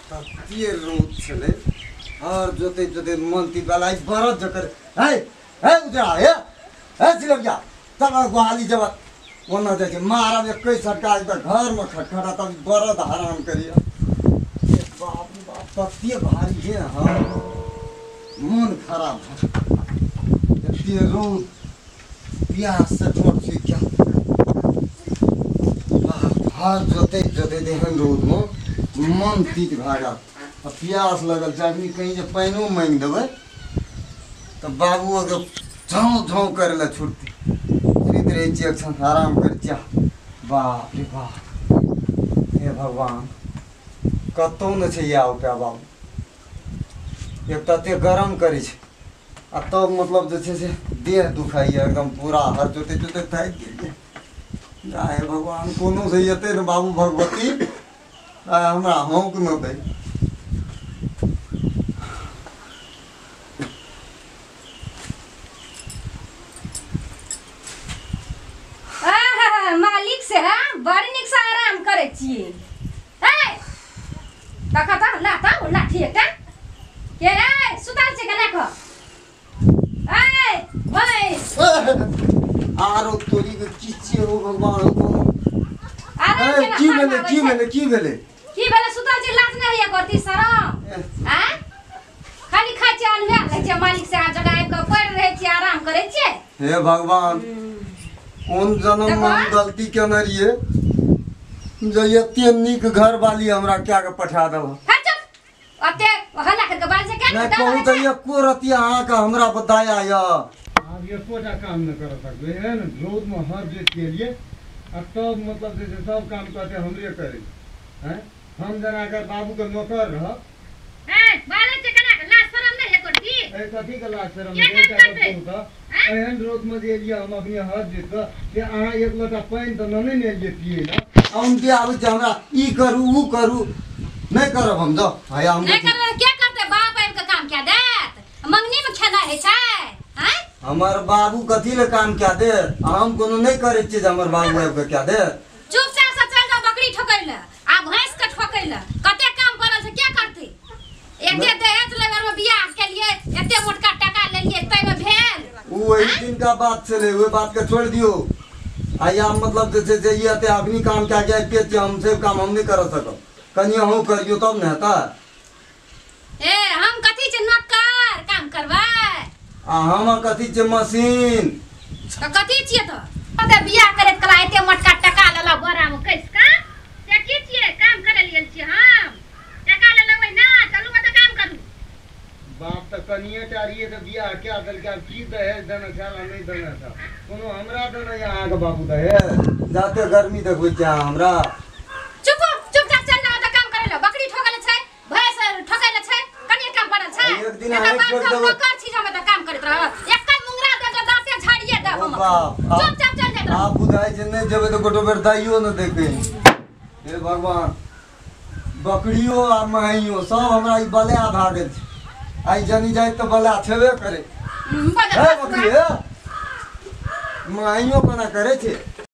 ये रोड चले और जोते जोते मनती वाला इस बरत जकर है उधर है सिलम जा तब गुहाली जब वो न जाके मारा में कई सरकार का घर में खटखटा तब बरत हराम करिए बाप रे बाप पत्ती भारी है हाँ मन खराब है ये रोड प्यास से छोड़ से क्या हाथ जोते जोते देहन रोड में मन तीत भागा प्यास लगल चादमी कहीं जब पानो मांग देवे तो बाबू अगर झाँव झाँव करे ला छुटती सुत रहे एक आराम कर चा बाप रे बाप हे भगवान कतौ न छै आओ पे बाबू एक तते गरम करे छै आ तब मतलब जे छै से देह दुखाइए एकदम पूरा हर जोते जोते थाक गेलिए जाए भगवान कोनो से एते न बाबू भगवती हमरा हौंक न दे मालिक से बड़ी निक से आराम करे छिए देखा तो लाठी एकटा के रे सुताल छै कने ख भाई आरो तोरी के किछे हो भगवान की भेले सुताल छै लाज नहीं है करती शरम खाली खा छै अलवे ले छै मालिक से आ जगह आब के पड़ रहे छी आराम करे छी हे भगवान कौन जन्म में गलती केने रहिए जो एते निक घर वाली हमरा क्या के पठा दल अते हल्ला करके बाल से क्या मैं कहूं तो एको रति अहाँ का हमरा बताया या आप ये कोटा काम न कर सकते हैं न रोज में हर चीज के लिए अब तो मतलब जैसे सब काम करते हमरे करे हैं हम जना कर बाबू के नौकर रह बाले से कना लाज शरम नहीं है कोठी ए कथी के लाज शरम नहीं है एहन रोज में जे लिया हम अपने हर चीज का कि अहाँ एक लोटा पानी तो नहीं ले लिए पिए ना हम के आबै छै हमरा ई करू ऊ करू नहीं करब हम जाओ हाय हम नहीं कर क्या करते बाप आब के काम क्या देत मंगनी में खेला है छै हैं हमर बाबू कथी ले काम क्या दे हम कोनो नहीं करे छी हमर बाबू आब के क्या दे चुपचाप से चल जा बकरी ठोकैले आ भैंस के ठोकैले कते काम करल से क्या करती एते दहेज लेगर में बियाह के लिए एते मोटका टका ले लिए तै में भेल वो एक दिन का बात चले वो बात के छोड़ दियो आया मतलब जैसे ये ते अपनी काम क्या क्या पे हम से काम हम नहीं कर सकब कनी हम करियो तब न हेता हम कथी छै नौकर काम करबै हम कथी छै मशीन तो कथी छियै तो बियाह करे कला एते मोटका टका लेला बोरा में कैस का से की छियै काम करे लेल छियै हम टका ले लेबै ना चलू त काम करू बाप तो कनिए टारिए तो बियाह क्या दल का की दहेज देना छला नहीं देना था कोनो हमरा देना यहाँ के बाबू दहेज जाते गर्मी देखबै क्या हमरा चुपचाप चल ना त काम करे ले बकरी ठोकले छै भैंस ठोकले छै कनिए काम पड़ल छै एक दिन आइ छोड़ देबै कर छी हम त काम करत रह एकल मुंगरा दे तो दांते झाड़िए दे हम चुपचाप चल जा आप बुझाई जे नहीं जेबे तो गोटो बेर दाइयो न देखे हे भगवान बकरियो आ महियो सब हमरा ई बले आधा गेल छै आई जनी जाए तो बला छेबे करे है बकरी है महियो कोना करे छै